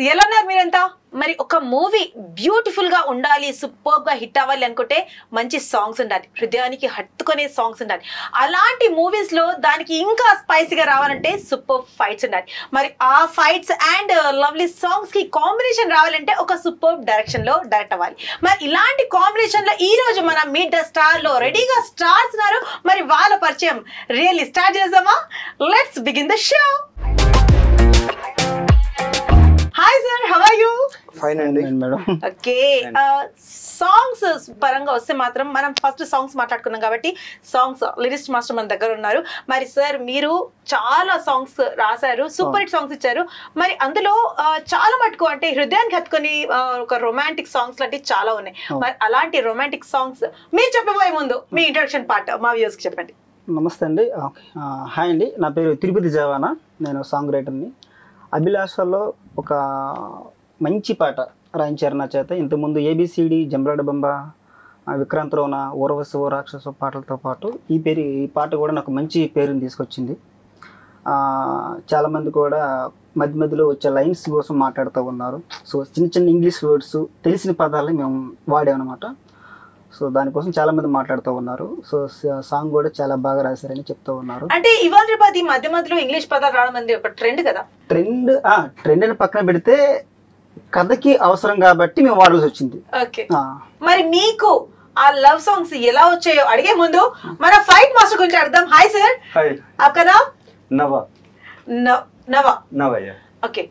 ఎలా ఉన్నారు మీరంతా? మరి ఒక మూవీ బ్యూటిఫుల్ గా ఉండాలి, సూపర్ గా హిట్ అవ్వాలి అనుకుంటే మంచి సాంగ్స్ ఉండాలి, హృదయానికి హత్తుకునే సాంగ్స్ ఉండాలి. అలాంటి మూవీస్ లో దానికి ఇంకా స్పైసీగా రావాలంటే సూపర్ ఫైట్స్ ఉండాలి. మరి ఆ ఫైట్స్ అండ్ లవ్లీ సాంగ్స్ కి కాంబినేషన్ రావాలంటే ఒక సూపర్ డైరెక్షన్ లో డైరెక్ట్ అవ్వాలి. మరి ఇలాంటి కాంబినేషన్ లో ఈ రోజు మనం మీట్ ద స్టార్ లో రెడీగా స్టార్స్ ఉన్నారు. మరి వాళ్ళ పరిచయం రియల్లీ స్టార్ట్ చేద్దామా? Let's begin the show. Hi sir, how are you? Fine అండి మేడం. Okay, సాంగ్స్ పరంగా వస్తే మాత్రం మనం ఫస్ట్ సాంగ్స్ మాట్లాడుకున్నాం కాబట్టి సాంగ్స్ లిరిస్ట్ మాస్టర్ మన దగ్గర ఉన్నారు. మరి సార్ మీరు చాలా సాంగ్స్ రాశారు, సూపర్ హిట్ సాంగ్స్ ఇచ్చారు. మరి అందులో చాలా మటుకు అంటే హృదయానికి హత్తుకొని ఒక రొమాంటిక్ సాంగ్స్ లాంటివి చాలా ఉన్నాయి. మరి అలాంటి రొమాంటిక్ సాంగ్స్ మీరు చెప్పబోయే ముందు మీ ఇంట్రడక్షన్ పార్ట్ మా వ్యూవర్స్ కి చెప్పండి. నమస్తే అండి. హాయ్ అండి, నా పేరు తిరుపతి జవానా, నేను సాంగ్ రైటర్ని. అభిలాషలో ఒక మంచి పాట రాయించారు నా చేత. ఇంతకుముందు ఏబిసిడి, జంబలాడ బంబ, విక్రాంత్ రోన, ఊరవశ ఓ రాక్షస పాటలతో పాటు ఈ పాట కూడా నాకు మంచి పేరుని తీసుకొచ్చింది. చాలామంది కూడా మధ్య మధ్యలో వచ్చే లైన్స్ కోసం మాట్లాడుతూ ఉన్నారు. సో చిన్న చిన్న ఇంగ్లీష్ వర్డ్స్ తెలిసిన పదాలని మేము వాడామన్నమాట. సో దానికోసం చాలా మంది మాట్లాడుతూ ఉన్నారు. సో సాంగ్ కూడా చాలా బాగా రాశారని చెప్తూ ఉన్నారు. అంటే ఇవాళ రేపు మధ్య మధ్యలో ఇంగ్లీష్ పదాలు రావడం అనేది ఒక ట్రెండ్ కదా. ట్రెండ్ అని పక్కన పెడితే కథకి అవసరం కాబట్టి మేము వాడాల్సి వచ్చింది. ఓకే, మరి మీకు ఆ లవ్ సాంగ్స్ ఎలా వచ్చాయో అడిగే ముందు మన ఫైట్ మాస్టర్ గురించి అడుగుదాం. హాయ్ సార్, आपका नाम? నవా. నవా. నవయ్య. ఓకే,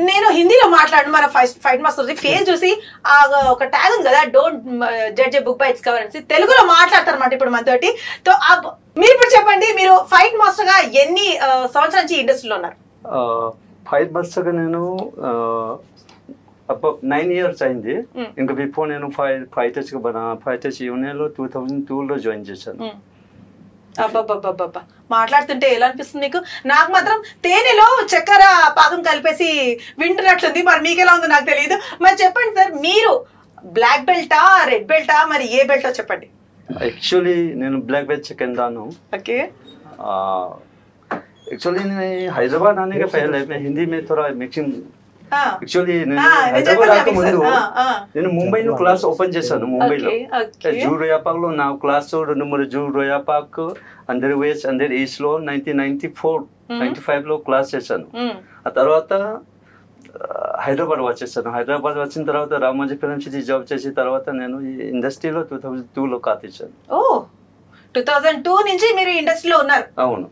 నేను హిందీలో మాట్లాడు. మన ఫైట్ మాస్టర్ ఫేస్ చూసి ఒక ట్యాగ్ ఉంది కదా, don't judge A book by its cover అని తెలుగులో మాట్లాడతారు అన్నమాట ఇప్పుడు మనతోటి. తో మీరు ఇప్పుడు చెప్పండి, మీరు ఫైట్ మాస్టర్ గా ఎన్ని సంవత్సరాల నుంచి ఇండస్ట్రీలో ఉన్నారు? ఫైట్ మాస్టర్ గా నేను 9 years అయింది. ఇంకా బిఫోర్ నేను ఫైటర్స్ యూనియన్ లో 2002లో జాయిన్ చేశాను. అబ్బబ్బబ్బబ్బబ్బా, మాట్లాడుతుంటే ఎలా అనిపిస్తుంది మీకు? నాకు మాత్రం తేనెలో చక్కెర పాకం కలిపేసి వింటున్నట్లుంది. మరి మీకు ఎలా ఉందో నాకు తెలియదు. మరి చెప్పండి సార్, మీరు బ్లాక్ బెల్టా, రెడ్ బెల్టా, మరి ఏ బెల్టో చెప్పండి. యాక్చువల్లీ నేను బ్लैक बेल्ट सेकंड दानो. ओके, एक्चुअली हैदराबाद आने के पहले मैं हिंदी में थोड़ा मिक्सिंग. యాక్చువల్లీ నేను హైదరాబాద్ రాకముందు నేను ముంబైలో క్లాస్ ఓపెన్ చేశాను. ముంబైలో జూ రోయాపాక్ లో నా క్లాస్ 2 జూ రోయాపాక్ అండర్ వెస్ట్ అండర్ ఈస్ట్ లో 1994-95 లో క్లాస్ చేశాను. ఆ తర్వాత హైదరాబాద్ వచ్చేసాను. హైదరాబాద్ వచ్చిన తర్వాత రామోజీ ఫిల్మ్ సిటీ జాబ్ చేసిన తర్వాత నేను ఈ ఇండస్ట్రీలో 2002లో కాతిచ్చాను. 2002 నుంచి మీరు ఇండస్ట్రీలో ఉన్నారు? అవును.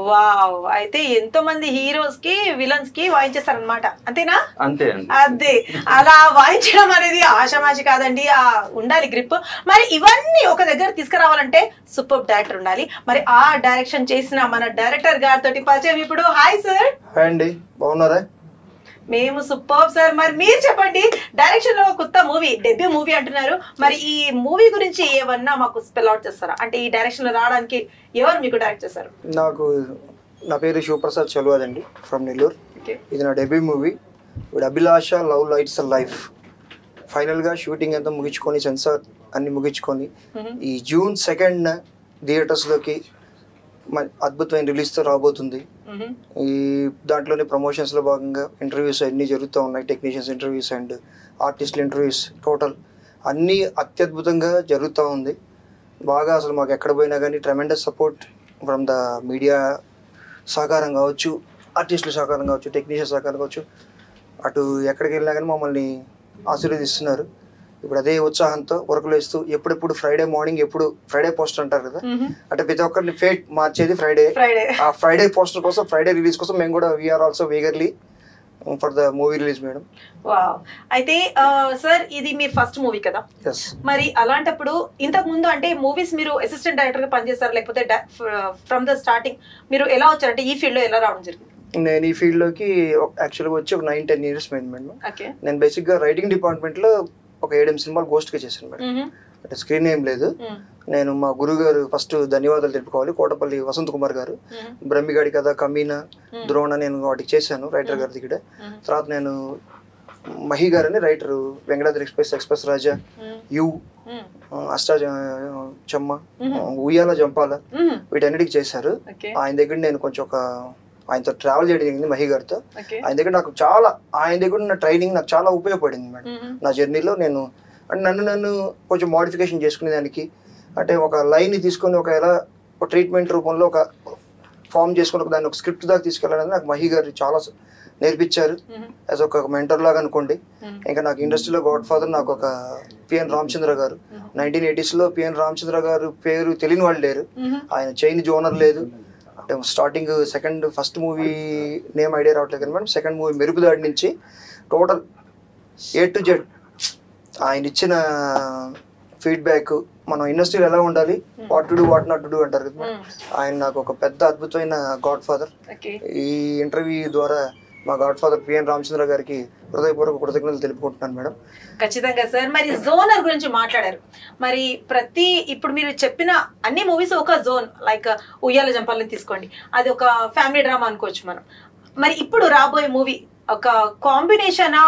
వావ్, అయితే ఎంతో మంది హీరోస్ కి విలన్స్ కి వాయించేస్తారనమాట, అంతేనా? అంతే. అదే, అలా వాయించడం అనేది ఆషామాషి కాదండి, ఉండాలి గ్రిప్. మరి ఇవన్నీ ఒక దగ్గర తీసుకురావాలంటే సూపర్ డైరెక్టర్ ఉండాలి. మరి ఆ డైరెక్షన్ చేసిన మన డైరెక్టర్ గారితో పరిచయం ఇప్పుడు. Hi sir. హాయ్ అండి, బాగున్నారా? మేము సూపర్ సార్. మరి మీరు చెప్పండి, డైరెక్షన్ లో కొత్త మూవీ, డెబ్యూ మూవీ అంటున్నారు. మరి ఈ మూవీ గురించి ఏమన్నా మాకు స్పెల్ అవుట్ చేస్తారా? అంటే ఈ డైరెక్షన్ లో రావడానికి ఎవరు మీకు డైరెక్ట్ చేశారు? నా పేరు శివప్రసాద్ చలువాద్ అండి, ఫ్రమ్ నెల్లూరు. ఇది నా డెబ్యూ మూవీ. ఇప్పుడు అభిలాష లవ్ లైట్స్ లైఫ్ ఫైనల్గా షూటింగ్ అంతా ముగించుకొని, సెన్సార్ అన్ని ముగించుకొని ఈ June 2nd థియేటర్స్లోకి అద్భుతమైన రిలీజ్తో రాబోతుంది. ఈ దాంట్లోనే ప్రమోషన్స్లో భాగంగా ఇంటర్వ్యూస్ అన్నీ జరుగుతూ ఉన్నాయి. టెక్నీషియన్స్ ఇంటర్వ్యూస్ అండ్ ఆర్టిస్టుల ఇంటర్వ్యూస్, టోటల్ అన్నీ అత్యద్భుతంగా జరుగుతూ ఉంది. బాగా అసలు మాకు ఎక్కడ పోయినా కానీ tremendous support from the media సహకారం కావచ్చు, ఆర్టిస్టుల సహకారం కావచ్చు, టెక్నీషియన్ సహకారం కావచ్చు, అటు ఎక్కడికి వెళ్ళినా కానీ మమ్మల్ని ఆశీర్వదిస్తున్నారు. ఇప్పుడు అదే ఉత్సాహంతో వర్కులు వేస్తూ ఎప్పుడెప్పుడు ఫ్రైడే మార్నింగ్, ఎప్పుడు ఫ్రైడే పోస్టర్ అంటారు కదా, అంటే ప్రతి ఒక్కరిని ఫేట్ మార్చేది ఫ్రైడే. ఆ ఫ్రైడే పోస్టర్ కోసం, ఫ్రైడే రిలీజ్ కోసం మేము కూడా we are also eagerly for the movie release madam. Wow, అయితే సార్ ఇది మీ ఫస్ట్ మూవీ కదా? మరి అలాంటప్పుడు ఇంతకు ముందు అంటే మూవీస్ మీరు అసిస్టెంట్ డైరెక్టర్ గా పనిచేస్తారు, లేకపోతే ఫ్రమ్ ద స్టార్టింగ్ మీరు ఎలా వచ్చారు? అంటే ఈ ఫీల్డ్ లో ఎలా రావడం జరిగింది? నేను ఈ ఫీల్డ్ లోకి యాక్చువల్గా వచ్చి ఒక 9-10 years పోయింది మేడం. నేను బేసిక్ గా రైటింగ్ డిపార్ట్మెంట్ లో ఒక 7 సినిమాలు గోస్ట్ గా చేశాను మేడం. అంటే స్క్రీన్ ఏం లేదు. నేను మా గురువు గారు ఫస్ట్ ధన్యవాదాలు తెలుపుకోవాలి, కోటపల్లి వసంత్ కుమార్ గారు. బ్రహ్మిగాడి కథ, కమీనా, ద్రోణ నేను వాటికి చేశాను రైటర్ గారి దగ్గర. తర్వాత నేను మహి గారని రైటర్, వెంకటాద్రి ఎక్స్ప్రెస్ రాజా, యు, అష్టా చెమ్మ, ఉయ్యాల జంపాల, వీటన్నిటికి చేశారు. ఆయన దగ్గర నేను కొంచెం ఒక ఆయనతో ట్రావెల్ చేయడం జరిగింది మహి గారితో. ఆయన దగ్గర నాకు ఆయన దగ్గర ఉన్న ట్రైనింగ్ నాకు చాలా ఉపయోగపడింది మేడం నా జర్నీలో. నేను అంటే నన్ను కొంచెం మోడిఫికేషన్ చేసుకునే దానికి, అంటే ఒక లైన్ని తీసుకొని ఎలా ఒక ట్రీట్మెంట్ రూపంలో ఒక ఫామ్ చేసుకుని దాన్ని ఒక స్క్రిప్ట్ దాకా తీసుకెళ్ళాలని నాకు మహి గారు చాలా నేర్పించారు యాజ్ ఒక మెంటర్ లాగా అనుకోండి. ఇంకా నాకు ఇండస్ట్రీలో గాడ్ ఫాదర్ నాకు ఒక పిఎన్ రామచంద్ర గారు. 1980s పిఎన్ రామచంద్ర గారు పేరు తెలియని వాళ్ళు లేరు. ఆయన చైన్ జోనర్ లేదు. Starting first movie name idea రావట్లేదు కానీ మేడం, సెకండ్ మూవీ మెరుపుదాడి నుంచి టోటల్ A to Z ఆయన ఇచ్చిన ఫీడ్బ్యాక్, మనం ఇండస్ట్రీలో ఎలా ఉండాలి, what to do what not to do అంటారు కదా, ఆయన నాకు ఒక పెద్ద అద్భుతమైన గాడ్ ఫాదర్. ఈ ఇంటర్వ్యూ ద్వారా మా గాడ్ ఫాదర్ పిఎన్ రామచంద్ర గారికి హృదయపూర్వక కృతజ్ఞతలు తెలుపుకుంటున్నాను మేడం. ఖచ్చితంగా సార్. మరి జోనర్ గురించి మాట్లాడారు. మరి ఇప్పుడు మీరు చెప్పిన అన్ని మూవీస్ ఒక జోన్, లైక్ ఉయ్యాల జంపాలని తీసుకోండి, అది ఒక ఫ్యామిలీ డ్రామా అనుకోవచ్చు మనం. మరి ఇప్పుడు రాబోయే మూవీ ఒక కాంబినేషనా,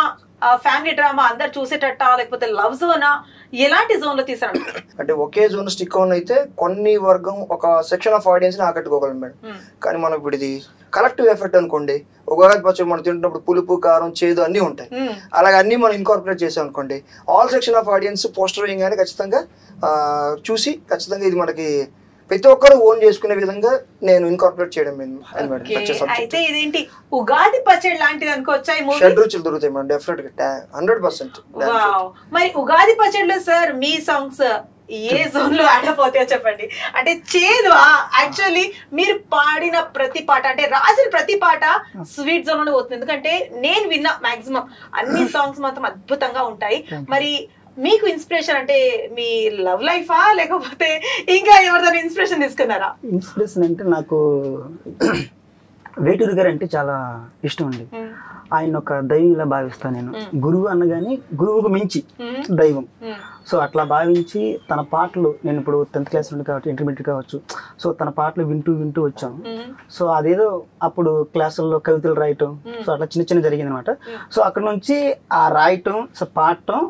ఫ్యామిలీ డ్రామా అందరు చూసేటట్ట, లేకపోతే లవ్ జోనా, ఎలాంటి జోన్ లో తీసారు? అంటే ఒకే జోన్ స్టిక్ ఆన్ అయితే కొన్ని వర్గం ఒక సెక్షన్ ఆఫ్ ఆడియన్స్ ని ఆకట్టుకోగలం మేడం. కానీ మనం ఇప్పుడు ఇది కలెక్టివ్ ఎఫెక్ట్ అనుకోండి, ఉగాది పచ్చడి మనం తింటున్నప్పుడు పులుపు కారం చేదు అన్ని ఉంటాయి, అలాగే అన్ని మనం ఇన్కార్పొరేట్ చేసాం అనుకోండి, all section of audience poster వేయగానే ఖచ్చితంగా చూసి ఖచ్చితంగా ఇది మనకి ప్రతి ఒక్కరు ఓన్ చేసుకునే విధంగా నేను ఇన్కార్పొరేట్ చేయడం. అయితే ఇదేంటి ఉగాది పచ్చడి లాంటిది అనుకోవచ్చా? షడ్రుచులు దొరుకుతాయి మేడం, డెఫినెట్ గా 100%. మరి ఉగాది పచ్చడిలో సార్ మీ సాంగ్స్ ఏ జోన్ లో ఆడపోతాయో చెప్పండి. అంటే చేదు యాక్చువల్లీ మీరు పాడిన ప్రతి పాట, అంటే రాసిన ప్రతి పాట స్వీట్ జోన్ లోనే పోతుంది. ఎందుకంటే నేను విన్న మాక్సిమం అన్ని సాంగ్స్ మాత్రం అద్భుతంగా ఉంటాయి. మరి మీకు ఇన్స్పిరేషన్ అంటే మీ లవ్ లైఫా, లేకపోతే ఇంకా ఎవరిదైనా ఇన్స్పిరేషన్ తీసుకున్నారా? ఇన్స్పిరేషన్ అంటే నాకు వేటూరు గారు అంటే చాలా ఇష్టం అండి. ఆయన ఒక దైవంలా భావిస్తాను నేను. గురువు అనగానే గురువుకు మించి దైవం. సో అట్లా భావించి తన పాటలు, నేను ఇప్పుడు 10th క్లాస్ నుండి కావచ్చు, ఇంటర్మీడియట్ కావచ్చు, సో తన పాటలు వింటూ వచ్చాము. సో అదేదో అప్పుడు క్లాసుల్లో కవితలు రాయటం, సో అట్లా చిన్న జరిగింది అనమాట. సో అక్కడ నుంచి ఆ రాయటం, సో పాడటం,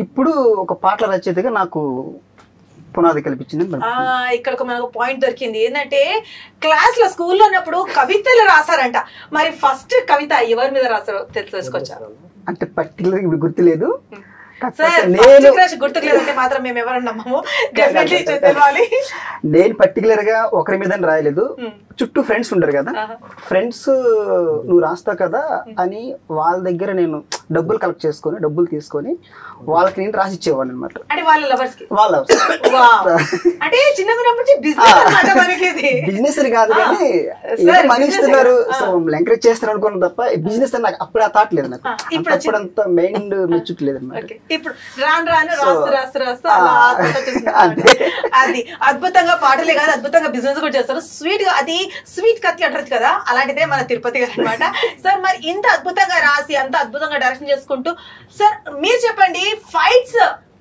ఇప్పుడు ఒక పాటల రచయితగా నాకు పునాది కల్పించింది. ఇక్కడ మనకు పాయింట్ దొరికింది ఏంటంటే, క్లాస్ లో స్కూల్లో ఉన్నప్పుడు కవితలు రాసారంట. మరి ఫస్ట్ కవిత ఎవరి మీద రాసారో తెలుసుకోవచ్చా? అంటే పర్టికులర్ ఇప్పుడు గుర్తులేదు. నేను పర్టికులర్ గా ఒకరి మీద రాయలేదు. చుట్టూ ఫ్రెండ్స్ ఉంటారు కదా, ఫ్రెండ్స్ నువ్వు రాస్తావు కదా అని వాళ్ళ దగ్గర నేను డబ్బులు కలెక్ట్ చేసుకొని, డబ్బులు తీసుకొని వాళ్ళకి నేను రాసి ఇచ్చేవాడిని అనమాట. బిజినెస్ కాదు కానీ మనీ ఇస్తున్నారు, ఎంకరేజ్ చేస్తారు అనుకున్నా తప్ప బిజినెస్ అని నాకు అప్పుడు ఆ థాట్ లేదు. నాకు అప్పుడంతా మైండ్ మెచ్యూర్ లేదు అనమాట. అది అద్భుతంగా పాటలే కాదు, అద్భుతంగా బిజినెస్ కూడా చేస్తారు. స్వీట్ గా, అది స్వీట్ కత్తి అంటారు కదా, అలాంటిదే మన తిరుపతి గారు అనమాట. సార్ మరి ఇంత అద్భుతంగా రాసి, అంత అద్భుతంగా డైరెక్షన్ చేసుకుంటూ, సార్ మీరు చెప్పండి, ఫైట్స్,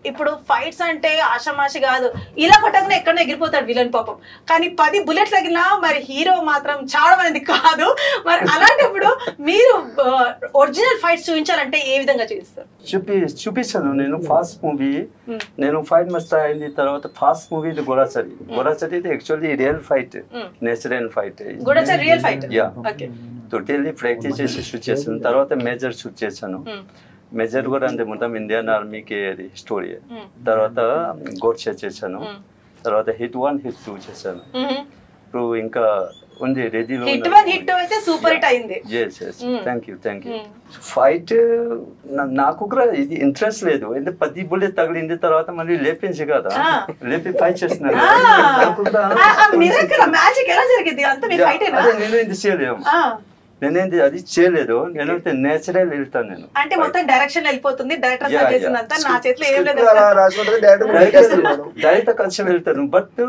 ఇప్పుడు ఫైట్స్ అంటే ఆషామాషి కాదు, ఇలా కొట్టగానే ఎక్కడో ఎగిరిపోతాడు విలన్ పాపం, కానీ 10 బుల్లెట్స్ తగిలినా మరి హీరో మాత్రం చావడం అనేది కాదు. మరి అలాంటప్పుడు మీరు ఒరిజినల్ ఫైట్స్ చూపించాలంటే ఏ విధంగా చూపిస్తారు? చూపిస్తాను నేను. ఫాస్ట్ మూవీ నేను ఫైట్ మస్త్ అయింది తర్వాత fast movie Goodachari actually real fight, natural fight. Goodachari real fight. Totally practice చేసి షూట్ చేశాను. తర్వాత మేజర్ షూట్ చేశాను. మేజర్ కూడా అంటే మొత్తం ఇండియన్ ఆర్మీకి అది స్టోరీ. తర్వాత గోడ్సే చేశాను. తర్వాత హిట్ 1 హిట్ 2 చేశాను. ఇప్పుడు ఇంకా ఉంది రెడీలో. హిట్ 1 హిట్ 2 అయితే సూపర్ హిట్ అయింది. Thank you. ఫైట్ నాకు కూడా ఇది ఇంట్రెస్ట్ లేదు. ఎందుకంటే 10 బుల్లెట్ తగిలింది తర్వాత మళ్ళీ లేపించి కదా, లేపి ఫైట్ చేస్తున్నాను. నేను ఇది చేయలేము, నేనేంటి అది చేయలేదు. నేనైతే నేచురల్ వెళ్తాను. నేను అంటే మొత్తం డైరెక్షన్ వెళ్ళిపోతుంది, డైరెక్టర్ చేసినంత నా చేతిలో ఏం లేదు, డైరెక్టర్ కలిసి వెళ్తాను. బట్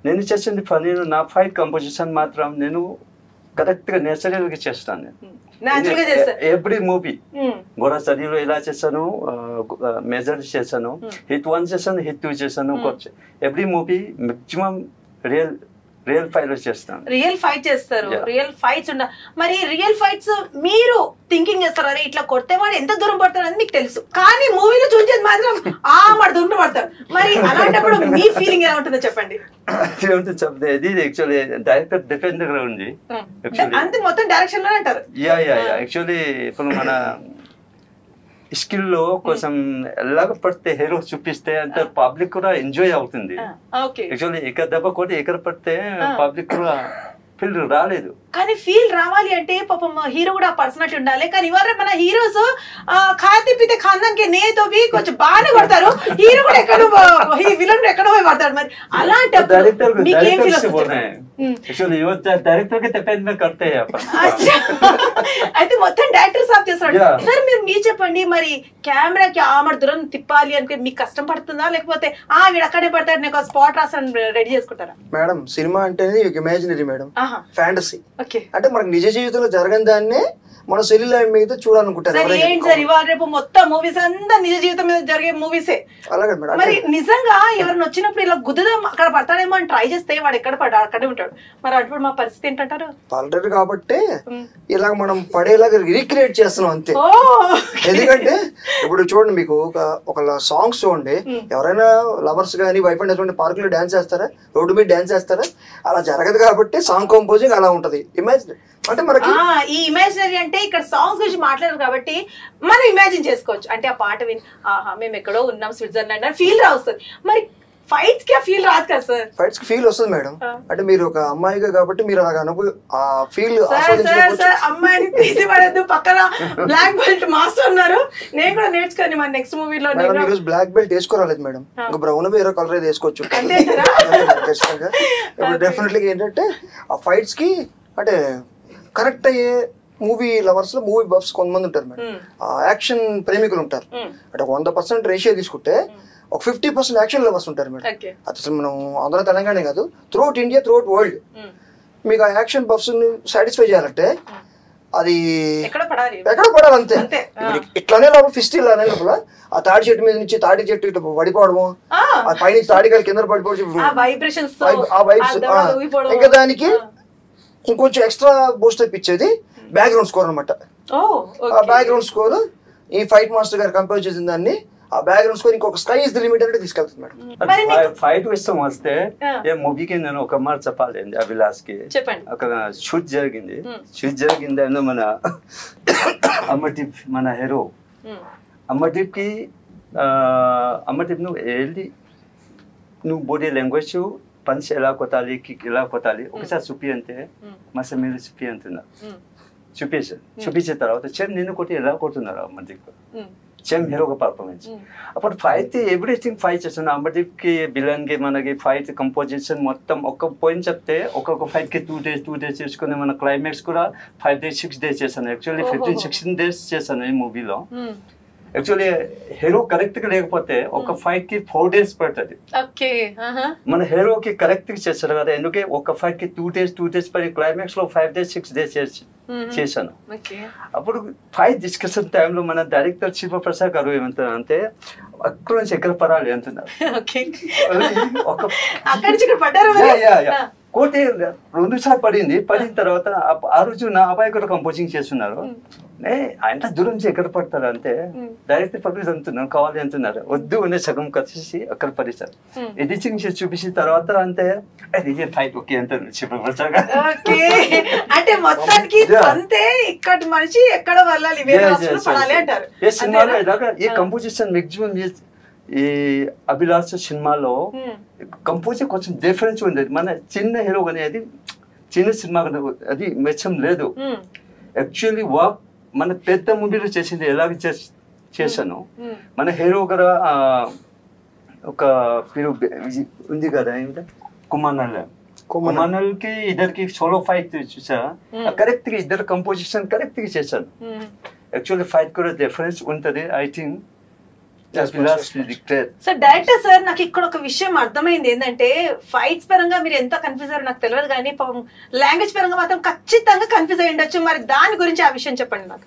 నేను చేసింది పని, నా ఫైట్ కంపోజిషన్ మాత్రం నేను కరెక్ట్ గా నేచురల్ గా చేస్తాను. ఎవ్రీ మూవీ గోడ చదిలో ఎలా చేశాను, మెజర్ చేశాను, హిట్ 1 చేశాను, హిట్ 2 చేశాను. Every movie maximum real real fight చేస్తాను. రియల్ ఫైట్ చేస్తారు, రియల్ ఫైట్స్ ఉండ. మరి రియల్ ఫైట్స్ మీరు థింకింగ్ చేస్తారు, అరే ఇట్లా కొడితే వాడు ఎంత దూరం పడతాడు అని మీకు తెలుసు, కానీ మూవీలో చూసేది మాత్రం మన దూరం పడతారు. మరి అలాంటప్పుడు మీ ఫీలింగ్ ఎలా ఉంటుందో చెప్పండి. ఇది యాక్చువల్లీ డైరెక్టర్ డిపెండ్ గా ఉంది అంతే, మొత్తం డైరెక్షన్ లోనే అంటారు. యాక్చువల్లీ ఇప్పుడు మన స్కిల్ లో కొంచెం ఎలాగ పడితే హీరో చూపిస్తే అంటే పబ్లిక్ కూడా ఎంజాయ్ అవుతుంది. యాక్చువల్లీ ఇక్కడ దెబ్బ కొట్టి ఎక్కడ పడితే పబ్లిక్ కూడా ఫీల్ రాలేదు, కానీ ఫీల్ రావాలి అంటే పాపం హీరో కూడా పర్సనాలిటీ ఉండాలి. కానీ ఇవాళ మన హీరోస్ ఖాతే పీతే ఖాందానికి నేతో కొంచెం బాగానే పడతారు, హీరో కూడా ఎక్కడో విలన్ ఎక్కడో పోయి పడతారు. మరి అలాంటి అయితే మొత్తం డైరెక్టర్ సాఫ్ చేస్తాడు. సార్ మీరు చెప్పండి, మరి కెమెరాకి ఆమడ దూరం తిప్పాలి అంటే మీకు కష్టం పడుతుందా, లేకపోతే వీడు అక్కడే పడతాడు నేను స్పాట్ రాసాను రెడీ చేసుకుంటారా? మేడం సినిమా అంటే ఇమాజినరీ మేడం, ఫ్యాంటసీ. అంటే మనకు నిజ జీవితంలో జరగని దాన్ని మన సెల్యుల మీద చూడాలనుకుంటారు. ఏంటి సార్ ఇవాళ రేపు మొత్తం మూవీస్ అంతా నిజ జీవితం మీద జరిగే మూవీసే. అలాగే మేడం. మరి నిజంగా ఎవరైనా వచ్చినప్పుడు ఇలా గుద్దుదాం అక్కడ పడతాడేమో అని ట్రై చేస్తే వాడు ఎక్కడ పడ్డాడు అక్కడే ఉంటాడు. మరి అప్పుడు మా పరిస్థితి ఏంటంటారు? పడరు కాబట్టి ఇలా మనం పడేలాగా రీక్రియేట్ చేస్తున్నాం అంతే. ఎందుకంటే ఇప్పుడు చూడండి, మీకు ఒక సాంగ్స్ చూడండి, ఎవరైనా లవర్స్ గానీ వైఫ్ అండ్ హస్బెండ్ పార్క్ లో డాన్స్ చేస్తారా, రోడ్డు మీద డాన్స్ చేస్తారా? అలా జరగదు కాబట్టి సాంగ్ కంపోజింగ్ అలా ఉంటది. ఇమాజిన్ అంటే మనకి ఈ ఇమాజినరీ అంటే ఇక్కడ సాంగ్స్ గురించి మాట్లాడారు కాబట్టి మనం ఇమాజిన్ చేసుకోవచ్చు. అంటే ఆ పాట విని మేము ఎక్కడో ఉన్నాం స్విట్జర్లాండ్ అని ఫీల్ రాస్తుంది. మరి ఫైట్స్ కి ఫీల్ రాదు కదా సార్? ఫైట్స్ కి ఫీల్ వస్తుంది మేడం. అంటే మీరు ఒక అమ్మాయిగా కాబట్టి మీరు అలాగ ఆ ఫీల్ అమ్మాయిని తీసి పడద్దు, పక్కన బ్లాక్ బెల్ట్ మాస్టర్ ఉన్నారు, నేను కూడా నేర్చుకోండి మన నెక్స్ట్ మూవీలో. బ్లాక్ బెల్ట్ వేసుకోరాలేదు మేడం, ఇంకా బ్రౌన్ వేరే కలర్ అయితే వేసుకోవచ్చు ఖచ్చితంగా. ఇప్పుడు డెఫినెట్లీ ఏంటంటే ఆ ఫైట్స్ కి అంటే కరెక్ట్ అయ్యే మూవీ లవర్స్ లో మూవీ బఫ్స్ కొంతమంది ఉంటారు మేడం, యాక్షన్ ప్రేమికులు ఉంటారు. అంటే 100% రేషియో తీసుకుంటే ఒక 50% యాక్షన్ లవర్స్ ఉంటారు మేడం. అసలు మనం ఆంధ్ర తెలంగాణ కాదు, త్రూఅవుట్ ఇండియా, త్రూఅవుట్ వరల్డ్ మీకు ఆ యాక్షన్ బఫ్స్ ని సాటిస్ఫై చేయాలంటే అది ఎక్కడ పడాలి అంతే. ఇట్లానే ఫిస్ట్ ఇలానే లోపల ఆ తాడి చెట్టు మీద నుంచి తాడి చెట్టు ఇట్లా పడిపోవడము, ఆ పైనుంచి తాడికాయలు కింద పడిపోవడం, ఆ వైబ్స్. ఇంకా దానికి ఇంకొంచెం ఎక్స్ట్రా బూస్టప్ ఇచ్చేది బ్యాక్గ్రౌండ్ స్కోర్ అనమాట. ఆ బ్యాక్గ్రౌండ్ స్కోర్ ఈ ఫైట్ మాస్టర్ గారు కంపోజ్ చేసిన దాన్ని ఆ బ్యాక్గ్రౌండ్ స్కోర్ ఇంకొక స్కై ఇస్ ది లిమిట్ అంటే తీసుకెళ్తుంది మేడం. ఫైట్ విషయం వస్తే ఏ మూవీకి నేను ఒక మాట చెప్పాలి. అభిలాష్ కి అక్కడ షూట్ జరిగింది అని మన అమర్దీప్ మన హీరో అమర్దీప్ నువ్వు వెళ్ళి నువ్వు బాడీ లాంగ్వేజ్ పంచ్ ఎలా కొట్టాలి, కిక్ ఎలా కొట్టాలి ఒకసారి చూపి అంటే మస మీరు చూపి అంటున్నారు. చూపించిన తర్వాత చెమ్ నేను కొట్టి ఎలా కొడుతున్నారు అమర్దీప్, చెమ్ హీరోగా పర్ఫార్మెన్స్. అప్పుడు ఫైట్ ఎవ్రీథింగ్ ఫైట్ చేస్తున్నాను. అమర్దీప్ కి విలన్ కి మనకి ఫైట్ కంపోజిషన్ మొత్తం ఒక్క పాయింట్ చెప్తే ఒక్కొక్క ఫైట్ కి 2 days చేసుకుని మన క్లైమాక్స్ కూడా 5 days 6 days చేశాను. యాక్చువల్లీ 15-16 days చేశాను ఈ మూవీలో. యాక్చువల్లీ హీరో కరెక్ట్ గా లేకపోతే ఒక ఫైట్ కి 4 days పడుతుంది. మన హీరోకి కరెక్ట్ గా చేస్తారు కదా, ఎందుకే ఒక ఫైట్ కి 2 days పడి క్లైమాక్స్ లో 5 days 6 days చేశాను. అప్పుడు ఫైట్ డిస్కషన్ టైంలో మన డైరెక్టర్ శివప్రసాద్ గారు ఏమంటారంటే అక్కడ నుంచి ఎక్కడ పడాలి అంటున్నారు. కోటి 2 సార్లు పడిన తర్వాత ఆ రోజు నా అబ్బాయి కూడా కంపోజింగ్ చేస్తున్నారు. ఆయన దూరం నుంచి ఎక్కడ పడతారు అంటే డైరెక్ట్ పబ్లిక్ అంటున్నారు, కావాలి అంటున్నారు, వద్దు అనే సగం కలిసి అక్కడ పడిస్తారు. ఎడిటింగ్ చేసి చూపించిన తర్వాత అంటే ఫైట్ ఓకే అంటారు శివప్రసాద్ గారు. అంటే మొత్తానికి అంతే ఇక్కడ మనిషి ఎక్కడ వెళ్ళాలి అంటారు. ఈ సినిమాలో ఇలాగా ఈ కంపోజిషన్ మాక్సిమం ఈ అభిలాష్ సినిమాలో కంపోజిషన్ కొంచెం డిఫరెన్స్ ఉంది. మన చిన్న హీరో అనేది చిన్న సినిమా అది మెచ్చం లేదు. యాక్చువల్లీ వర్క్ మన పెద్ద మూవీలో చేసింది ఎలాగ చేశాను. మన హీరో గారు ఒక పేరు ఉంది కదా కుమార్ కి ఇద్దరికి సోలో ఫైట్ చూసా, కరెక్ట్ గా ఇద్దరు కంపోజిషన్ కరెక్ట్ గా చేశాను. యాక్చువల్లీ ఫైట్ కూడా డిఫరెన్స్ ఉంటది. I think sir director sir నాకు ఇక్కడ ఒక విషయం అర్థమైంది ఏంటంటే ఫైట్స్ పరంగా మీరు ఎంత కన్ఫ్యూజ్ అయ్యారో నాకు తెలియదు, కానీ లాంగ్వేజ్ పరంగా మాత్రం ఖచ్చితంగా కన్ఫ్యూజ్ అయ్యి ఉండొచ్చు. మరి దాని గురించి ఆ విషయం చెప్పండి నాకు.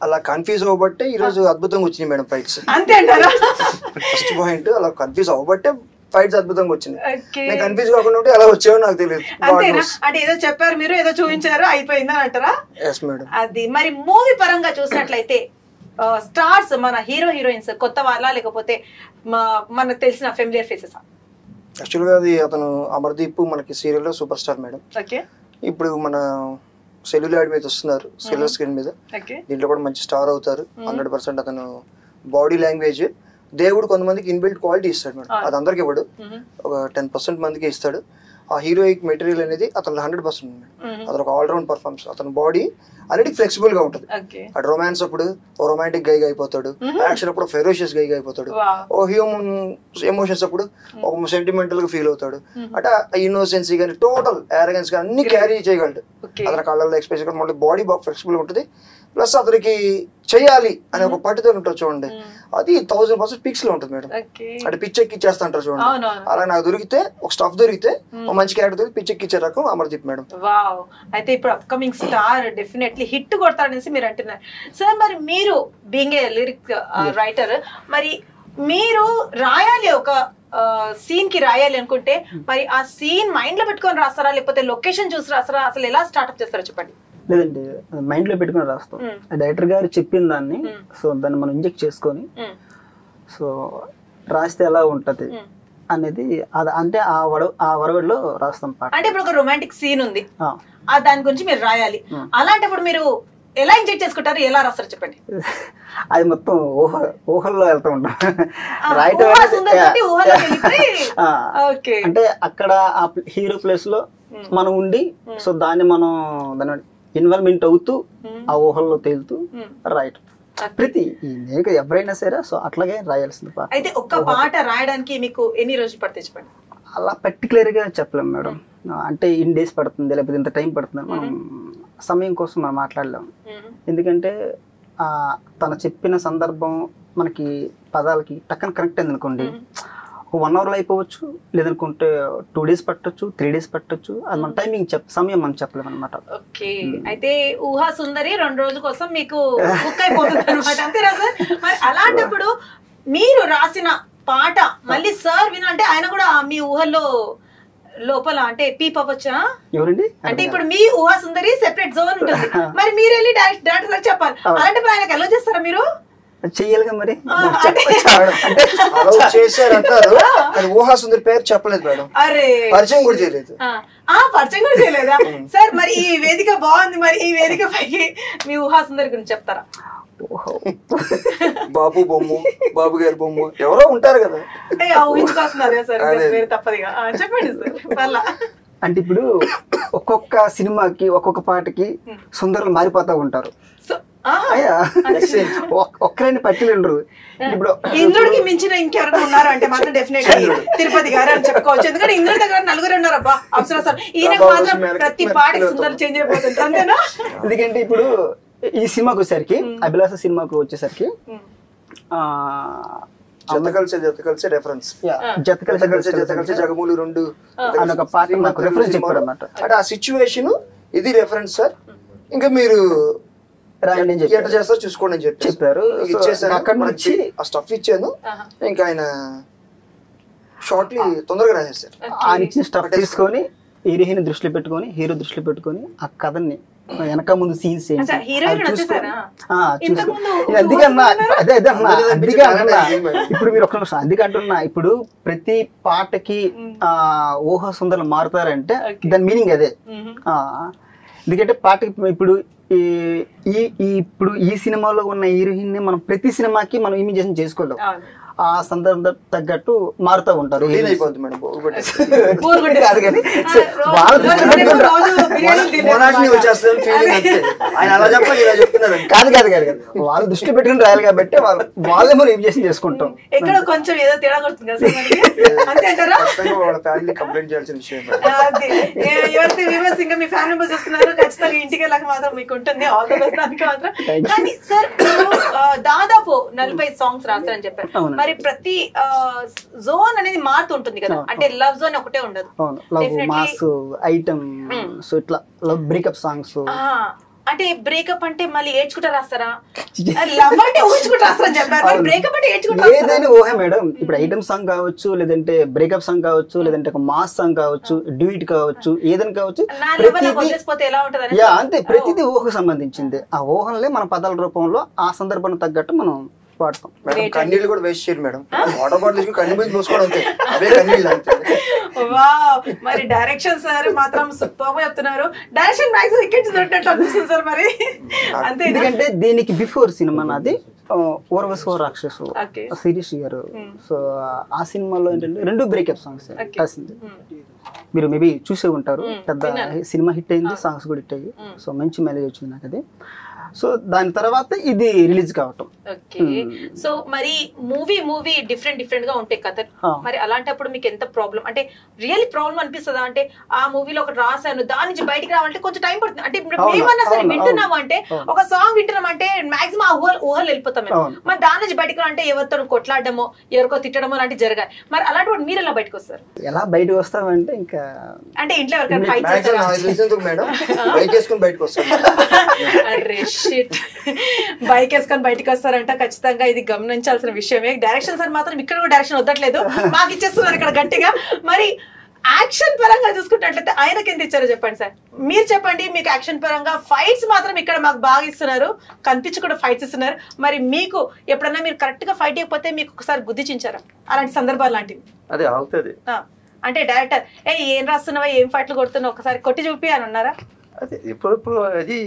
అలా కన్ఫ్యూజ్ అవ్వబట్టే ఈ రోజు అద్భుతంగా వచ్చినాయి మేడం ఫైట్స్. అంతే అంటారా? ఫస్ట్ పాయింట్ అలా కన్ఫ్యూజ్ అవ్వబట్టే ఫైట్స్ అద్భుతంగా వచ్చింది. నేను కన్ఫ్యూజ్ కాకుండా ఉంటే ఎలా వచ్చాయో నాకు తెలియదు. అంటే ఏదో చెప్పారు మీరు, ఏదో చూపించారు, అయిపోయిందని అంటారా? Yes madam. అది మరి మూవీ పరంగా చూసినట్లయితే స్టార్స్ మన హీరో హీరోయిన్స్ కొత్త వాళ్ళ లేకపోతే మనకు తెలిసిన ఫెమిలియర్ ఫేసెస్? యాక్చువల్గా అది అతను అమర్దీప్ మనకి సీరియల్లో సూపర్ స్టార్ మేడం. ఇప్పుడు మన సెల్యులాయిడ్ మీద వస్తున్నారు, సిల్వర్ స్క్రీన్ మీద. దీంట్లో కూడా మంచి స్టార్ అవుతారు 100%. అతను బాడీ లాంగ్వేజ్ దేవుడు కొంతమందికి ఇన్బిల్ట్ క్వాలిటీ ఇస్తాడు మేడం, అది అందరికి ఇవ్వడు, ఒక 10% మందికి ఇస్తాడు. ఆ హీరోయిక్ మెటీరియల్ అనేది అతను 100% అతను ఒక ఆల్రౌండ్ పర్ఫార్మెన్స్. అతని బాడీ అన్నిటికి ఫ్లెక్సిబుల్ గా ఉంటుంది. అటు రొమాన్స్ అప్పుడు ఓ రొమాంటిక్ గైగా అయిపోతాడు, యాక్షన్ అప్పుడు ఫెరోషియస్ గైగా అయిపోతాడు, ఓ హ్యూమన్ ఎమోషన్స్ అప్పుడు ఒక సెంటిమెంటల్ గా ఫీల్ అవుతాడు. అంటే ఇన్నోసెన్సీ కానీ టోటల్ యారగెన్స్ కానీ అన్ని క్యారీ చేయగలడు. అతని కళ్ళల్లో ఎక్స్ప్రెషన్ మళ్ళీ బాడీ బాగా ఫ్లెక్సిబుల్ గా ఉంటుంది. ప్లస్ అతనికి చెయ్యాలి అనే ఒక పట్టుదల ఉంటుంది చూడండి, అది 1000% పిక్స్ లో ఉంటుంది మేడం. అంటే పిచ్ ఎక్కిచ్చేస్తా అంటారు చూడండి, అలా నాకు దొరికితే ఒక స్టఫ్ దొరికితే ఒక మంచి క్యారెక్టర్ దొరికి పిచ్ ఎక్కిచ్చే రకం అమర్దీప్ మేడం. వావ్, అయితే ఇప్పుడు అప్కమింగ్ స్టార్ డెఫినెట్లీ హిట్ కొడతాడనేసి మీరు అంటున్నారు సార్. మరి మీరు బీయింగ్ ఏ లిరిక్ రైటర్, మరి మీరు రాయాలి ఒక సీన్ కి రాయాలి అనుకుంటే మరి ఆ సీన్ మైండ్ లో పెట్టుకొని రాస్తారా లేకపోతే లొకేషన్ చూసి రాస్తారా? అసలు ఎలా స్టార్ట్అప్ చేస్తారో చెప్పండి. లేదండి, మైండ్ లో పెట్టుకుని రాస్తాం. డైరెక్టర్ గారు చెప్పిన దాన్ని సో దాన్ని మనం ఇంజెక్ట్ చేసుకొని సో రాస్తే ఎలా ఉంటది అనేది అంటే ఆ వరవడిలో రాస్తాం పాట. అంటే ఇప్పుడు ఒక రొమాంటిక్ సీన్ ఉంది, దాని గురించి మీరు రాయాలి, అలాంటప్పుడు మీరు ఎలా ఇంజెక్ట్ చేసుకుంటారు, ఎలా రాస్తారు చెప్పండి. అది మొత్తం ఊహల్లో వెళ్తూ ఉంటాం. అంటే అక్కడ ఆ హీరో ప్లేస్ లో మనం ఉండి సో దాన్ని మనం దాని ఇన్వాల్వ్మెంట్ అవుతూ ఆ ఊహల్లో తేలుతూ రాయటం. ప్రతి ఎవరైనా సరే సో అట్లాగే రాయాల్సింది పాట. అయితే ఒక్క పాట రాయడానికి మీకు ఎన్ని రోజులు పడుతుంది చెప్పండి? అలా పర్టికులర్ గా చెప్పలేము మేడం, అంటే ఇన్ డేస్ పడుతుంది లేకపోతే ఇంత టైం పడుతుంది, మనం సమయం కోసం మనం మాట్లాడలేము. ఎందుకంటే తను చెప్పిన సందర్భం మనకి పదాలకి టక్కన కనెక్ట్ అయింది అనుకోండి, 1 hour అయిపోవచ్చు, లేదనుకుంటే 2 days పట్టొచ్చు, 3 days పట్టొచ్చు. అది మన టైమింగ్ సమయం మనం చెప్పలేము అనమాట. ఓకే, అయితే ఊహా సుందరి 2 రోజుల కోసం మీకు బుక్ అయిపోతుంది అనమాట, అంతేనా సార్? మరి అలాంటప్పుడు మీరు రాసిన పాట మళ్ళీ సార్ వినంటే ఆయన కూడా మీ ఊహల్లో లోపల అంటే పీప్ అవ్వచ్చా? ఎవరండి అంటే ఇప్పుడు మీ ఊహా సుందరి సెపరేట్ జోన్ ఉంటుంది, మరి మీరు వెళ్ళి డైరెక్టర్ చెప్పాలి, అలాంటప్పుడు ఆయనకు ఎలా చేస్తారా మీరు? చెయ్యాలిగా మరి. చేశారంటారు, ఊహా సుందరి పేరు చెప్పలేదు మేడం, పరిచయం కూడా చేయలేదు. పరిచయం కూడా చేయలేదా సార్? మరి ఈ వేదిక బాగుంది, మరి ఈ వేదిక పైకి మీ ఊహా సుందరి గురించి చెప్తారా? బాబు బొమ్మ, బాబు గారి బొమ్మ ఎవరో ఉంటారు కదా, ఊహించుకొస్తున్నారు సార్, తప్పదుగా చెప్పండి సార్. అంటే ఇప్పుడు ఒక్కొక్క సినిమాకి ఒక్కొక్క పాటకి సుందరులు మారిపోతా ఉంటారు, ఒక్కరైనా పట్టిలేండ్రు. ఇప్పుడు ఇంద్రుడికి మించిన ఇంకెవరైనా ఉన్నారు అంటే మాత్రం డెఫినెట్ తిరుపతి గారు అని చెప్పుకోవచ్చు, ఎందుకంటే ఇంద్రుడి దగ్గర 4 ఉన్నారు. అబ్బా అవసరం సార్, ఈయన మాత్రం ప్రతి పాటకి సుందరులు చేంజ్ అయిపోతుంది, అంతేనా? ఎందుకంటే ఇప్పుడు ఈ సినిమాకి వచ్చేసరికి, అభిలాష సినిమాకి వచ్చేసరికి జత కలిసే రెఫరెన్స్, జత కలిసే జగమూలి 2 అని ఒక పాట నాకు రెఫరెన్స్ చెప్పారు అన్నమాట. అంటే ఆ సిచ్యువేషన్ ఇది రెఫరెన్స్ సార్, ఇంకా మీరు ఎట్లా చేస్తారో చూసుకోండి అని చెప్పారు. అక్కడ నుంచి ఆ స్టఫ్ ఇచ్చాను, ఇంకా ఆయన షార్ట్లీ తొందరగా రాసేస్తారు. ఆయన ఇచ్చిన స్టఫ్ తీసుకొని హీరోయిన్ దృష్టిలో పెట్టుకొని, హీరో దృష్టిలో పెట్టుకొని ఆ కథని వెనక ముందు సీన్స్ ఇప్పుడు మీరు ఒక్క నిమిషం అందుకే అంటున్నా, ఇప్పుడు ప్రతి పాటకి ఊహా సుందరులు మారుతారంటే దాని మీనింగ్ అదే. ఎందుకంటే పాటకి ఇప్పుడు ఇప్పుడు ఈ సినిమాలో ఉన్న హీరోయిన్ ని మనం ప్రతి సినిమాకి మనం ఇమిటేషన్ చేసుకోలేం, ఆ సందర్భం తగ్గట్టు మారుతూ ఉంటారు. కాదు కాదు కాదు వాళ్ళు దృష్టి పెట్టుకుని రాయాలి కాబట్టి వాళ్ళే మనం ఇమిటేషన్ చేసుకుంటాం. ఎక్కడ కొంచెం ఏదో తేడా కొడుతుంది కదా అంతే అంటారా? కంప్లైంట్ చేయాల్సిన విషయం, ఎవరైతే వ్యూవర్స్ ఇంకా మీ ఫ్యామిలీ మెంబర్స్ వస్తున్నారు ఖచ్చితంగా ఇంటికి వెళ్ళాక మాత్రం మీకు ఉంటుంది ఆల్ ది బెస్ట్ దానికి మాత్రం. కానీ సార్ దాదాపు 40 సాంగ్స్ రాస్తారని చెప్పారు, మరి ప్రతి జోన్ అనేది మారుతుంటుంది కదా, అంటే లవ్ జోన్ ఒకటే ఉండదు, లవ్ మాస్ ఐటమ్ సో ఇట్లా లవ్ బ్రేకప్ సాంగ్స్ అంటే బ్రేకప్ అంటే మళ్ళీ ఏడ్చుకుంటా రాస్తారా? లవ్ అంటే ఊహించుకుంటా రాస్తారని చెప్పారు, బ్రేకప్ అంటే ఏడ్చుకుంటా ఏదైనా ఊహే మేడం. ఇప్పుడు ఐటమ్ సాంగ్ కావచ్చు, లేదంటే బ్రేకప్ సాంగ్ కావచ్చు, లేదంటే ఒక మాస్ సాంగ్ కావచ్చు, డ్యూట్ కావచ్చు, ఏదైనా కావచ్చు, అంతే ప్రతిదీ ఊహకు సంబంధించింది. ఆ ఊహలే మన పదాల రూపంలో ఆ సందర్భానికి తగ్గట్టు మనం పాడతాం. మేడం కన్నీళ్ళు కూడా వేస్ట్ చేయరు మేడం, వాటర్ బాటిల్ కన్నీ మీద పోసుకోవడం అంతే, అవే కన్నీళ్ళు అంతే. మరి డైరెక్షన్ సార్ మాత్రం సూపర్ గా చెప్తున్నారు. డైరెక్షన్ మ్యాక్స్ వికెట్స్ దొరికినట్టు అనిపిస్తుంది సార్ మరి అంతే. ఎందుకంటే దీనికి బిఫోర్ సినిమా నాది ఓర్వశివ రాక్షసు శిరీష్ గారు. సో ఆ సినిమాలో ఏంటంటే 2 బ్రేకప్ సాంగ్స్ రాసింది. మీరు మేబీ చూసే ఉంటారు, పెద్ద సినిమా హిట్ అయింది, సాంగ్స్ కూడా హిట్ అయ్యి. సో మంచి మైలేజ్ వచ్చింది నాకు అది. సో దాని తర్వాత ఇది రిలీజ్ కావటం. సో మరి మూవీ డిఫరెంట్ గా ఉంటాయి కథలు. మరి అలాంటప్పుడు మీకు ఎంత ప్రాబ్లం, అంటే రియల్ ప్రాబ్లం అనిపిస్తుందా? అంటే ఆ మూవీలో ఒకటి రాశాను, దాని నుంచి బయటికి రావాలంటే కొంచెం టైం పడుతుంది. అంటే మేమన్నా సరే వింటున్నాము అంటే, ఒక సాంగ్ వింటున్నాం అంటే మాక్సిమం ఆ ఊహలు వెళ్ళిపోతాం. మరి దాని నుంచి బయటకు రావాలంటే ఎవరితో కొట్లాడమో, ఎవరికో తిట్టడమో లాంటి జరగాలి. మరి అలాంటి మీరు ఎలా బయటకు వస్తారు? ఎలా బయటకు వస్తామంటే ఇంకా అంటే ఇంట్లో ఎవరికైనా ఫైట్ చేస్తారా? బైక్ వేసుకొని బయటకు వస్తారంట, ఖచ్చితంగా ఇది గమనించాల్సిన విషయమే. డైరెక్షన్ సార్ మాత్రం ఇక్కడ కూడా డైరెక్షన్ వద్దట్లేదు, మాకు ఇచ్చేస్తున్నారు ఇక్కడ గట్టిగా. మరి యాక్షన్ పరంగా చూసుకున్నట్లయితే ఆయనకి ఎంత ఇచ్చారో చెప్పండి సార్, మీరు చెప్పండి. మీకు యాక్షన్ పరంగా ఫైట్స్ మాత్రం ఇక్కడ మాకు బాగా ఇస్తున్నారు, కనిపించి కూడా ఫైట్స్ ఇస్తున్నారు. మరి మీకు ఎప్పుడన్నా మీరు కరెక్ట్ గా ఫైట్ అయిపోతే మీకు ఒకసారి గుర్తించారా అలాంటి సందర్భాలు లాంటివి? అదే అవుతుంది. అంటే డైరెక్టర్ ఏం రాస్తున్నావా, ఏం ఫైట్లు కొడుతున్నావు, ఒకసారి కొట్టి చూపి అని అన్నారా? అదే ఇప్పుడు అది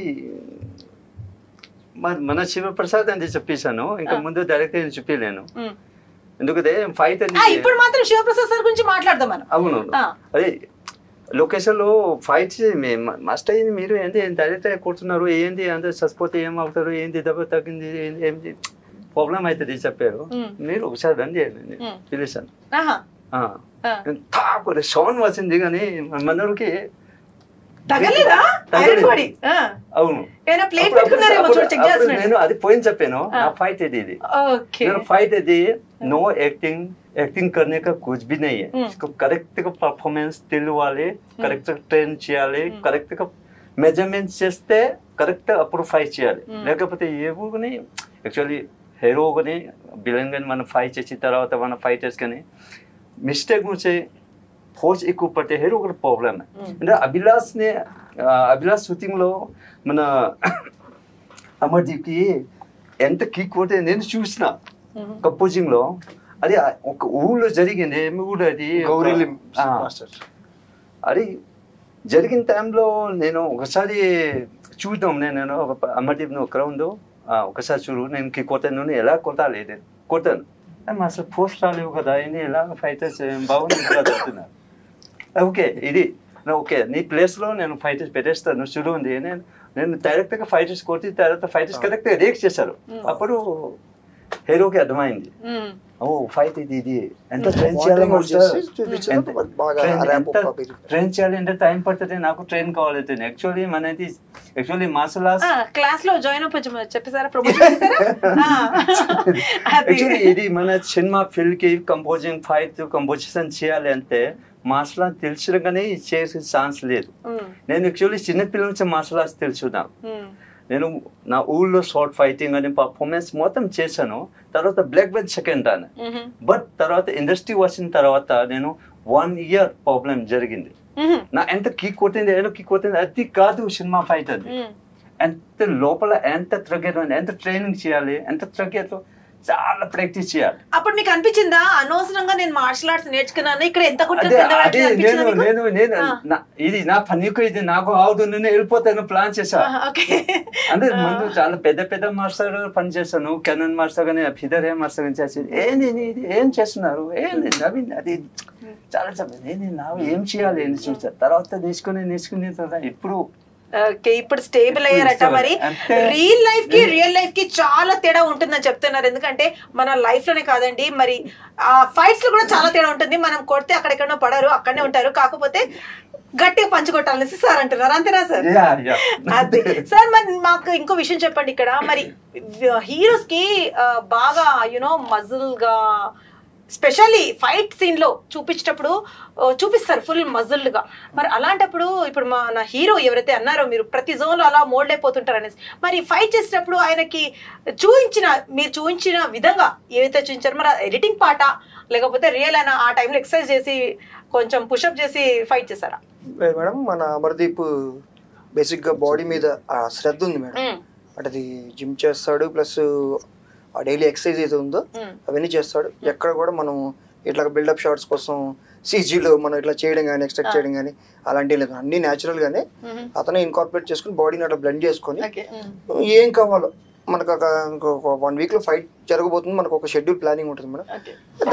మన శివప్రసాద్ అని చెప్పేశాను, ఇంకా ముందు డైరెక్టర్ చెప్పలేను. ఎందుకంటే ఫైట్ ఇప్పుడు మాత్రం శివప్రసాద్ సార్ గురించి మాట్లాడదాం మనం. అవును, అదే లొకేషన్ లో ఫైట్స్ మస్ట్ అయింది. మీరు ఏంటి డైరెక్టర్ కొడుతున్నారు, ఏంటి అంత చచ్చిపోతే ఏమవుతారు, ఏంటి దెబ్బ తగ్గింది, ఏంటి ప్రాబ్లం అవుతుంది చెప్పారు. మీరు ఒకసారి రండి పిలిచాను. సౌండ్ వచ్చింది కానీ మనోడికి అవును, నేను అది పోయిన చెప్పాను. నా ఫైట్ ఇది ఫైట్ ఇది नो एक्टिंग करने का कुछ भी नहीं है. इसको करेक्ट గా పర్ఫార్మెన్స్ తెలియాలి, కరెక్ట్ గా ట్రైన్ చేయాలి, కరెక్ట్ గా మెజర్మెంట్ చేస్తే కరెక్ట్ అప్పుడు ఫైట్ చేయాలి. లేకపోతే ఏవోని యాక్చువల్లీ హీరో కానీ విలన్ కానీ మనం ఫైట్ చేసిన తర్వాత మన ఫైటర్స్ కానీ మిస్టేక్ నుంచి ఫోర్స్ ఎక్కువ పడితే హీరో కూడా ప్రాబ్లమ్. అంటే అభిలాష్ షూటింగ్ లో మన అమర్దీప్కి ఎంత కిక్ కొట్టే నేను చూసిన కంపోజింగ్ లో. అది ఒక ఊళ్ళో జరిగింది, ఏమి ఊళ్ళో అది అది జరిగిన టైంలో నేను ఒకసారి చూద్దాం, నేను అమర్దీప్ క్రౌండ్ ఒకసారి చూడు, నేను కిక్ కొట్టాను, ఎలా కొట్టాలి నేను కొట్టాను. అసలు పోస్ట్ రాలేవు కదా, ఇది ఎలా ఫైటర్స్ బాగుంది చెప్తున్నారు. ఓకే ఇది ఓకే నీ ప్లేస్లో నేను ఫైటర్స్ పెట్టేస్తాను చూడు ఉంది. నేను డైరెక్ట్గా ఫైటర్స్ కొట్టి తర్వాత ఫైటర్స్ కరెక్ట్గా రియాక్ట్ చేశారు. అప్పుడు హీరోకి అర్థమైంది, ఓ ఫైట్ ఇది ఎంత ట్రైన్ చేయాలి, ట్రైన్ చేయాలి అంటే టైం పడుతుంది, నాకు ట్రైన్ కావాలి. యాక్చువల్లీ మనది యాక్చువల్లీ మార్షల్ ఆర్ట్స్ క్లాస్ లో జాయిన్ చెప్పేసారా? యాక్చువల్లీ ఇది మన సినిమా ఫీల్డ్ కి కంపోజింగ్ ఫైట్ కంపోజిషన్ చేయాలి అంటే మార్షల్ ఆర్ట్స్ తెలిసిన కానీ చేసే ఛాన్స్ లేదు. నేను యాక్చువల్లీ చిన్నపిల్లల నుంచి మార్షల్ ఆర్ట్స్ తెలుసు. నేను నా ఊళ్ళో షార్ట్ ఫైటింగ్ అని పర్ఫార్మెన్స్ మొత్తం చేశాను. తర్వాత బ్లాక్ బెల్ట్ సెకండ్ రాను. బట్ తర్వాత ఇండస్ట్రీ వచ్చిన తర్వాత నేను 1 year ప్రాబ్లం జరిగింది. నా ఎంత కిక్ కొట్టింది అది కాదు సినిమా ఫైట్. అది ఎంత లోపల ఎంత తగ్గదు, ఎంత ట్రైనింగ్ చేయాలి, ఎంత తగ్గదు, చాలా ప్రాక్టీస్ చేయాలి. అప్పుడు మీకు అనిపించిందా అనవసరంగా నేను మార్షల్ ఆర్ట్స్ నేర్చుకున్నాను, ఇక్కడ ఎంత ఇది నా పనికి ఇది నాకు అవదు, నేను వెళ్ళిపోతాను ప్లాన్ చేశా. అంటే ముందు చాలా పెద్ద మాస్టర్ పని చేశాను, కెనన్ మాస్టర్ కానీ ఫిదర్ మాస్టర్ కానీ చేసేది. ఏంది ఏం చేస్తున్నారు, ఏంది నవీన్ అది చాలా చెప్పండి, నాకు ఏం చేయాలి అని చూసాను. తర్వాత నేర్చుకుని ఇప్పుడు ఇప్పుడు స్టేబుల్ అయ్యారట. మరి రియల్ లైఫ్ కి చాలా తేడా ఉంటుందని చెప్తున్నారు. ఎందుకంటే మన లైఫ్ లోనే కాదండి, మరి ఆ ఫైట్స్ లో కూడా చాలా తేడా ఉంటుంది. మనం కొడితే అక్కడెక్కడో పడరు, అక్కడనే ఉంటారు, కాకపోతే గట్టిగా పంచుకొట్టాలనేసి సార్ అంటున్నారు. అంతేనా సార్? అదే సార్. మరి మాకు ఇంకో విషయం చెప్పండి. ఇక్కడ మరి హీరోస్ కి బాగా మజిల్ గా స్పెషల్లీ ఫైట్ సీన్ లో చూపించేటప్పుడు చూపిస్తారు ఫుల్ మజిల్డ్ గా. మరి అలాంటప్పుడు ఇప్పుడు మన హీరో ఎవరైతే అన్నారో మీరు ప్రతి జోన్ లో అలా మోల్డ్ అయిపోతుంటారు అనేసి, మరి ఫైట్ చేసేటప్పుడు ఆయనకి మీరు చూపించిన విధంగా ఏవైతే చూపించారో మరి ఎడిటింగ్ పాట లేకపోతే రియల్ అయినా ఆ టైంలో ఎక్సర్సైజ్ చేసి కొంచెం పుషప్ చేసి ఫైట్ చేశారా? మేడం మన అమర్దీప్ బేసిక్ గా బాడీ మీద శ్రద్ధ ఉంది మేడం. అంటే అది జిమ్ చేస్తాడు, ప్లస్ ఆ డైలీ ఎక్సర్సైజ్ ఏదో ఉందో అవన్నీ చేస్తాడు. ఎక్కడ కూడా మనం ఇట్లా బిల్డప్ షాట్స్ కోసం సీజీలో మనం ఇట్లా చేయడం కానీ ఎక్స్ట్రాక్ట్ చేయడం కానీ అలాంటివి లేదు. అన్ని న్యాచురల్ గానే అతనే ఇన్కార్పొరేట్ చేసుకుని బాడీని అట్లా బ్లెండ్ చేసుకొని ఏం కావాలో మనకు ఒక 1 week లో ఫైట్ జరగబోతుంది. మనకు ఒక షెడ్యూల్ ప్లానింగ్ ఉంటుంది మేడం.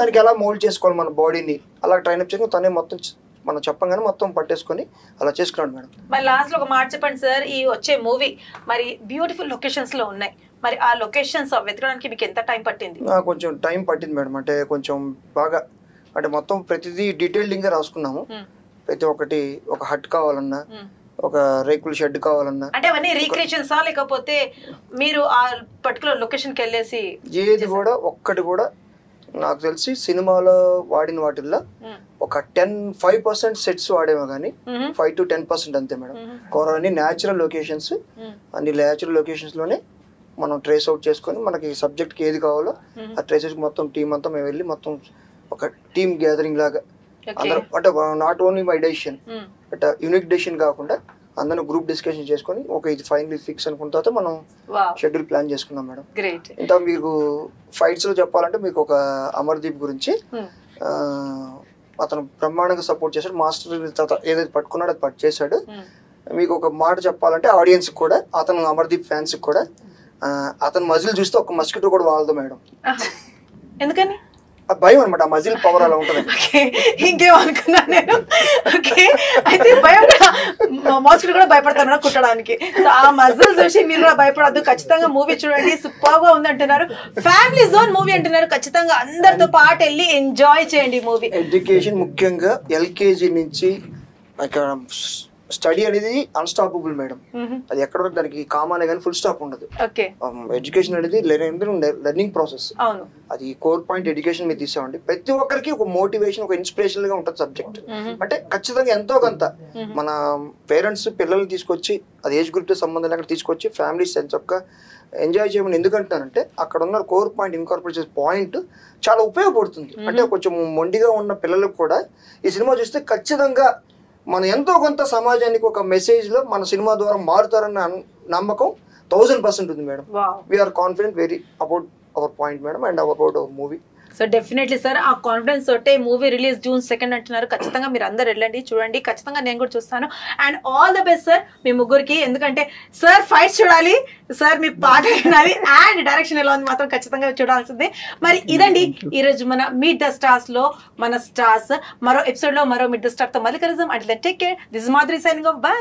దానికి ఎలా మోల్డ్ చేసుకోవాలి మన బాడీని అలా ట్రైన్అప్ చేసుకుని తనే మొత్తం మనం చెప్పగానే మొత్తం పట్టేసుకొని అలా చేసుకున్నాడు మేడం. మరి లాస్ట్ లో ఒక మాట చెప్పండి సార్, ఈ వచ్చే మూవీ మరి బ్యూటిఫుల్ లొకేషన్స్ లో ఉన్నాయి, మరి ఆ లొకేషన్స్ వెతకడానికి మీకు ఎంత టైం పట్టింది? కొంచెం టైం పట్టింది మేడం. అంటే కొంచెం బాగా అంటే మొత్తం ప్రతిదీ డీటెయిల్డింగ్ గా రాసుకున్నాము. ప్రతి ఒక్కటి ఒక హట్ కావాలన్నా ఒక రేకుల షెడ్ కావాలన్నా అంటే అవన్నీ రీక్రియేషన్స్ లేకపోతే మీరు ఆ పర్టికులర్ లొకేషన్ కి వెళ్ళేసి ఏది కూడా ఒక్కటి కూడా నాకు తెలిసి సినిమాలో వాడిన వాటిల్లో ఒక 5% సెట్స్ వాడేమో కానీ 5 to 10% అంతే మేడం. అన్ని న్యాచురల్ లొకేషన్స్, అన్ని న్యాచురల్ లొకేషన్స్ లోనే మనం ట్రేస్ అవుట్ చేసుకొని మనకి సబ్జెక్ట్ కి ఏది కావాలో ఆ ట్రేసెస్ మొత్తం టీం అంతా మేము వెళ్ళి మొత్తం ఒక టీమ్ గ్యాదరింగ్ లాగా అందరం అంటే not only my decision but unique decision కాకుండా అందరూ గ్రూప్ డిస్కషన్ చేసుకొని ఒక ఇది ఫైనల్ ఫిక్స్ అనుకున్న తర్వాత మనం షెడ్యూల్ ప్లాన్ చేసుకున్నాం మేడం. ఇంకా మీకు ఫైట్స్ లో చెప్పాలంటే మీకు ఒక అమర్దీప్ గురించి అతను బ్రహ్మాండంగా సపోర్ట్ చేశాడు. మాస్టర్ ఏదైతే పట్టుకున్నాడో అది పట్టు చేశాడు. మీకు ఒక మాట చెప్పాలంటే ఆడియన్స్ కూడా అతను అమర్దీప్ ఫ్యాన్స్ కూడా అతను మజిల్ చూస్తే ఒక మస్కిటో కూడా వాడదు మేడం. ఎందుకని? భయం అనమాట, ఆ మజిల్ పవర్ అలా ఉంటుంది. ఇంకేమనుకున్నా నేను. అయితే భయం మోస్కిటో కూడా భయపడతాను మేడం కుట్టడానికి. సో ఆ మజిల్ చూసి మీరు కూడా భయపడద్దు, ఖచ్చితంగా మూవీ చూడండి, సూపర్ గా ఉంది అంటున్నారు. ఫ్యామిలీ జోన్ మూవీ అంటున్నారు, ఖచ్చితంగా అందరితో పాటు వెళ్ళి ఎంజాయ్ చేయండి మూవీ. ఎడ్యుకేషన్ ముఖ్యంగా LKG నుంచి స్టడీ అనేది అన్స్టాపబుల్ మేడం. అది ఎక్కడ దానికి కామన్ కానీ ఫుల్ స్టాప్ ఉండదు. ఎడ్యుకేషన్ అనేది లెర్నింగ్ ప్రాసెస్. అది కోర్ పాయింట్ ఎడ్యుకేషన్ మీద తీసామండి. ప్రతి ఒక్కరికి ఒక మోటివేషన్, ఒక ఇన్స్పిరేషనల్ గా ఉంటుంది సబ్జెక్ట్. అంటే ఖచ్చితంగా ఎంతో కొంత మన పేరెంట్స్ పిల్లల్ని తీసుకొచ్చి అది ఏజ్ గ్రూప్ తో సంబంధం లేకుండా తీసుకొచ్చి ఫ్యామిలీ సెన్స్ యొక్క ఎంజాయ్ చేయమని ఎందుకంటానంటే అక్కడ ఉన్న కోర్ పాయింట్ ఇన్కార్పొరేట్ చేసే పాయింట్ చాలా ఉపయోగపడుతుంది. అంటే కొంచెం మొండిగా ఉన్న పిల్లలకు కూడా ఈ సినిమా చూస్తే ఖచ్చితంగా మనం ఎంతో కొంత సమాజానికి ఒక మెసేజ్ లో మన సినిమా ద్వారా మారుతారన్న నమ్మకం 1000% ఉంది madam. We're confident very about our point madam and about our movie. So definitely sir, ఆ కాన్ఫిడెన్స్ తోటే మూవీ రిలీజ్ June 2 అంటున్నారు. ఖచ్చితంగా మీరు అందరు వెళ్ళండి, చూడండి. ఖచ్చితంగా నేను కూడా చూస్తాను. And all the best sir మీ ముగ్గురికి. ఎందుకంటే సార్ ఫైట్స్ చూడాలి, సార్ మీ పాట వినాలి, అండ్ డైరెక్షన్ ఎలా ఉంది మాత్రం ఖచ్చితంగా చూడాల్సిందే. మరి ఇదండి ఈరోజు మన మీట్ ద స్టార్స్ లో మన స్టార్స్. మరో ఎపిసోడ్ లో మరో మీట్ ద స్టార్ తో మళ్ళీ కలుద్దాం. అంటే take care. This is Madhuri signing off. By.